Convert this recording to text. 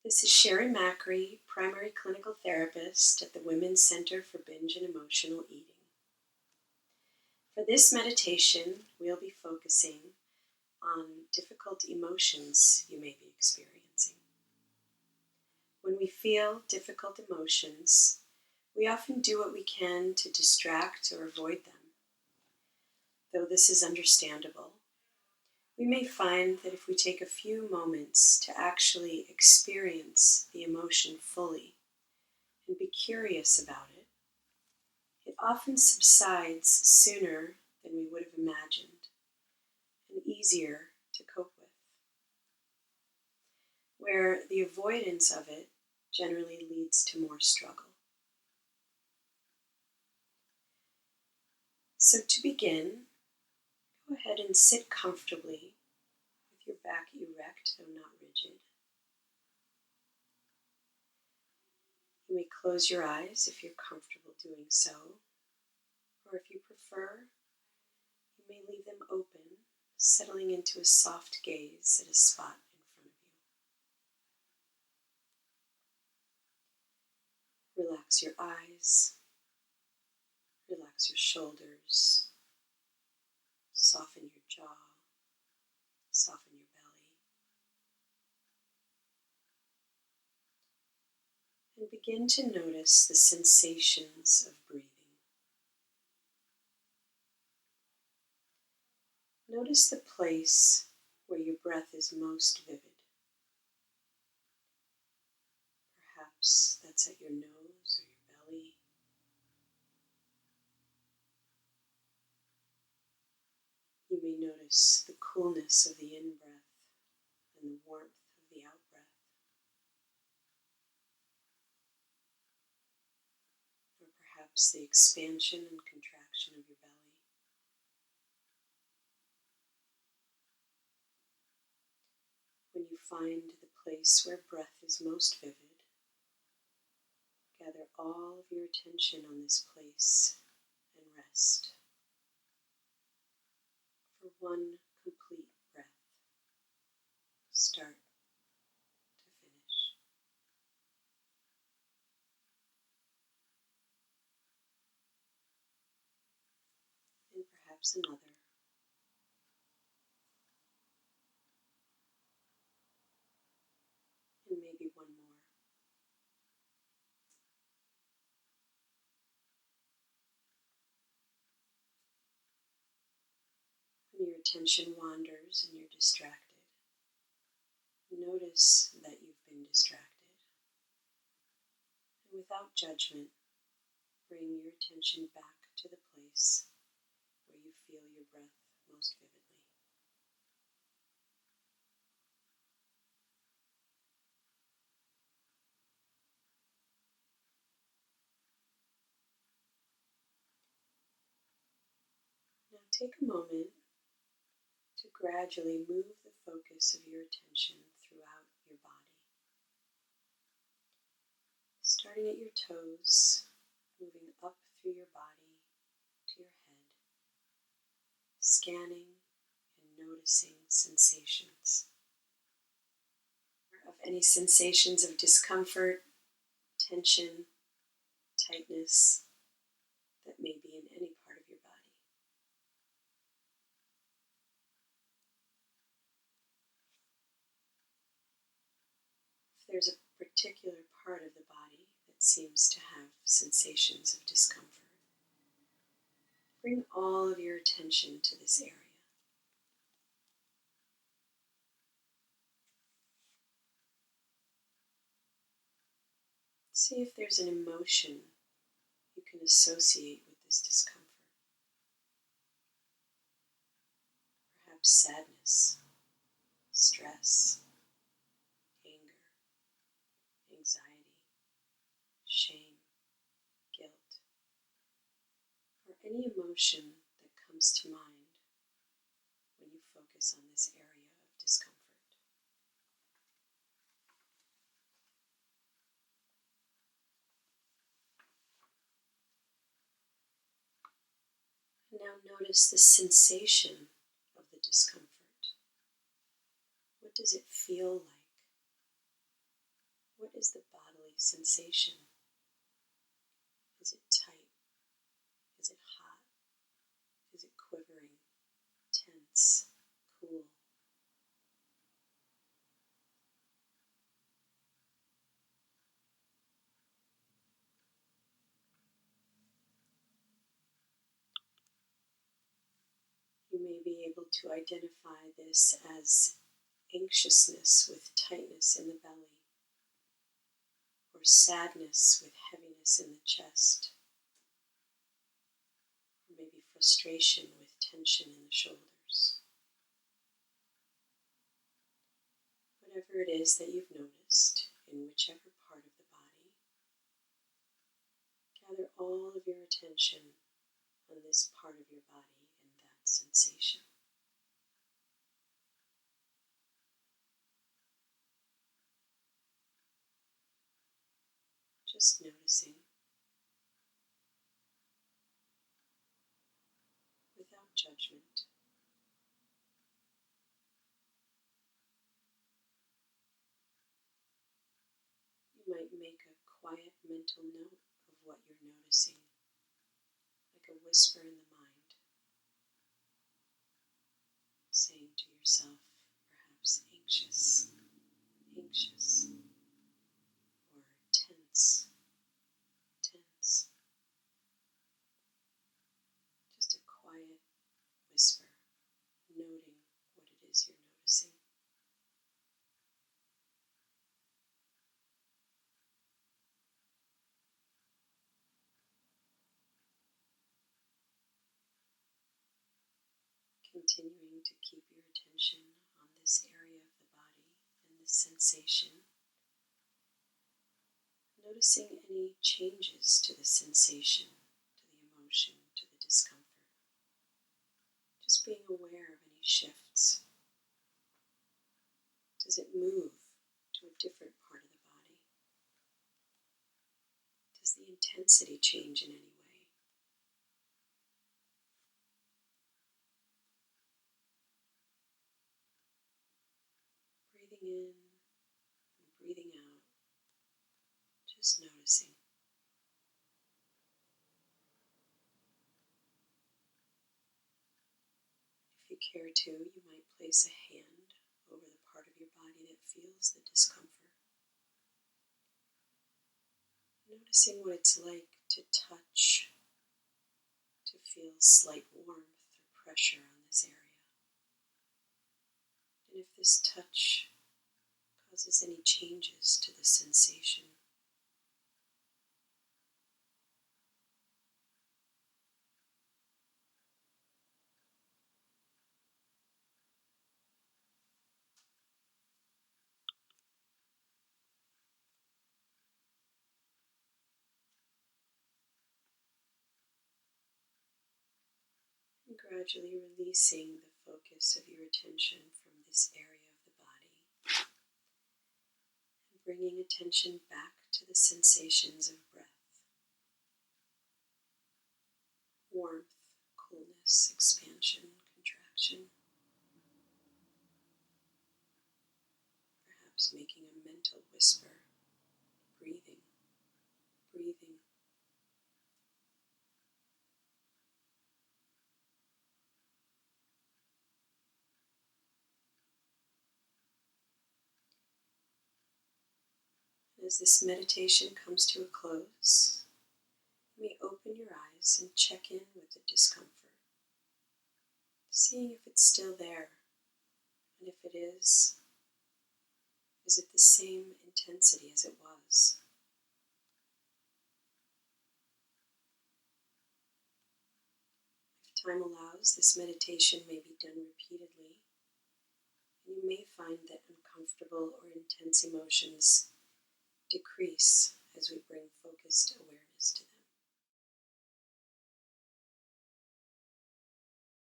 This is Sherry Macri, primary clinical therapist at the Women's Center for Binge and Emotional Eating. For this meditation, we'll be focusing on difficult emotions you may be experiencing. When we feel difficult emotions, we often do what we can to distract or avoid them. Though this is understandable, we may find that if we take a few moments to actually experience the emotion fully and be curious about it, it often subsides sooner than we would have imagined and easier to cope with, where the avoidance of it generally leads to more struggle. So to begin, go ahead and sit comfortably with your back erect, though not rigid. You may close your eyes if you're comfortable doing so, or if you prefer, you may leave them open, settling into a soft gaze at a spot in front of you. Relax your eyes, relax your shoulders, soften your jaw, soften your belly, and begin to notice the sensations of breathing. Notice the place where your breath is most vivid. Perhaps that's at your nose or your belly. You may notice the coolness of the in-breath and the warmth of the out-breath. Or perhaps the expansion and contraction of your belly. When you find the place where breath is most vivid, gather all of your attention on this place and rest for one complete breath, start to finish. And perhaps another. And maybe one more. When your attention wanders and you're distracted, notice that you've been distracted. And without judgment, bring your attention back to the place where you feel your breath most vividly. Now take a moment to gradually move the focus of your attention throughout your body. Starting at your toes, moving up through your body to your head, scanning and noticing sensations. Of any sensations of discomfort, tension, tightness that may be in any part of your body. If there's a particular part of the body that seems to have sensations of discomfort, bring all of your attention to this area. See if there's an emotion you can associate with this discomfort. Perhaps sadness, stress, anger, anxiety, shame, guilt, or any emotion that comes to mind when you focus on this area of discomfort. Now notice the sensation of the discomfort. What does it feel like? What is the bodily sensation? Is it tight? Is it hot? Is it quivering, tense, cool? You may be able to identify this as anxiousness with tightness in the belly, or sadness with heaviness in the chest, or maybe frustration with tension in the shoulders. Whatever it is that you've noticed in whichever part of the body, gather all of your attention on this part of your body and that sensation. Just noticing without judgment. You might make a quiet mental note of what you're noticing, like a whisper in the mind, saying to yourself, perhaps anxious, anxious, or tense, tense. Just a quiet whisper, noting what it is you're noticing. Continuing to keep your attention on this area of the body and the sensation. Noticing any changes to the sensation, to the emotion, to the discomfort. Just being aware of any shifts. Does it move to a different part of the body? Does the intensity change in any way? Breathing in and breathing out, just noticing. If you care to, you might place a hand over the part of your body that feels the discomfort. Noticing what it's like to touch, to feel slight warmth or pressure on this area. And if this touch causes any changes to the sensation. And gradually releasing the focus of your attention from this area of the body and bringing attention back to the sensations of breath. Warmth, coolness, expansion, contraction. Perhaps making a mental whisper, breathing, breathing. As this meditation comes to a close, you may open your eyes and check in with the discomfort, seeing if it's still there, and if it is it the same intensity as it was? If time allows, this meditation may be done repeatedly, and you may find that uncomfortable or intense emotions decrease as we bring focused awareness